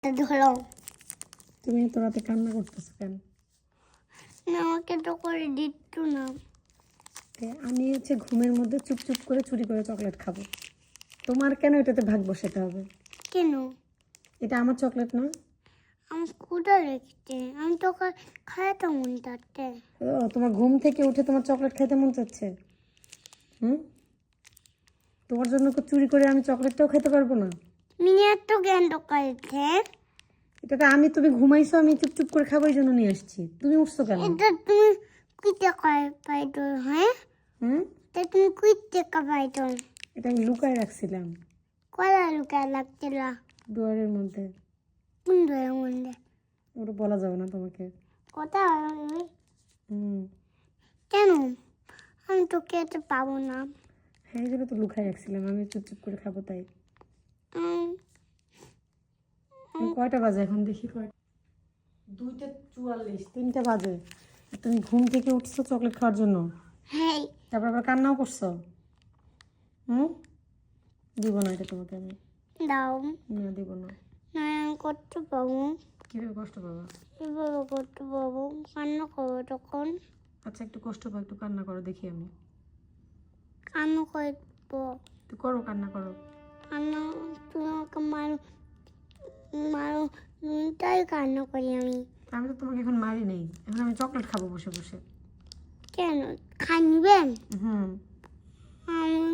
ধরো। তুমি তো রাতে কান্না করতেছো কেন? না, আমাকে তো করে দিত না। আমি ঘুমের মধ্যে চুপ করে চুরি করে চকলেট খাবো। তোমার কেন এটাতে ভাগ বসাতে হবে? কেন? এটা আমার চকলেট না। আমি ক্ষুধা লেগেছে, আমি তোকে খাইতে মন চাচ্ছে। ও, তোমার ঘুম থেকে উঠে তোমার চকলেট খেতে মন চাচ্ছে? তোমার জন্য চুরি করে আমি চকলেটটাও খেতে পারবো না? মিনিয়ার তো জ্ঞান ঢোকাইছে। এটা তুমি ঘুমাইছো, আমি চুপ করে খাবো, এই জন্য নিয়ে আসছি। তুমি উঠছো কেন? এটা তুমি কুইতে পাইতো? হ্যাঁ, তা তুমি কুইতে পাইতো? এটা আমি লুকায় রাখছিলাম কলা লুকায় লাগছিল দুয়ারের মধ্যে। কোন ধরে মধ্যে? ওটা বলা যাবে না তোমাকে। কথা কেন? আমি তো খেতে পাবো না। হ্যাঁ, এই জন্য তো লুকায় রাখছিলাম, আমি চুপ করে খাবো তাই। কয়টা বাজে এখন দেখি? 2:44, 3টা বাজে। তুমি ঘুম থেকে উঠছো চকলেট খাওয়ার জন্য? হ্যাঁ। তারপর আবার কান্নাও করছো। দিব না এটা তোমাকে আমি। দাও। না, দিব না। না, আমি করতে পাবো। কিভাবে কষ্ট পাবা? কিভাবে করতে পাবো? কান্না করবো তখন। আচ্ছা, একটু কষ্ট পাও, একটু কান্না করো দেখি আমি। কান্না করবো। তো করো, কান্না করো। কান্না, তুমি আমাকে মারো মারো, তাই কান্না করি আমি। আমি তো তোমাকে এখন মারি নেই, এখন আমি চকলেট খাবো বসে বসে। কেন খাইবেন? হুম। আমি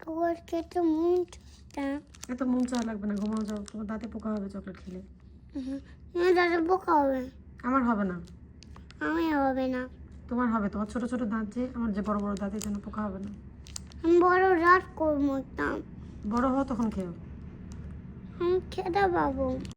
তোর খেতে মন চাচ্ছে। এত মন চাওয়া লাগবে না, ঘুমাও যাও, তোমার দাঁতে পোকা হবে চকলেট খেলে। দাদা বোকা হবে। আমার হবে না। আমি হবে না। তোমার হবে, তোমার ছোট ছোট দাঁত যে, আমার যে বড় বড় দাঁতের জন্য পোকা হবে না। আমি বড় রাত করবো। বড় হও তখন খেও। আমি খেতে পাবো।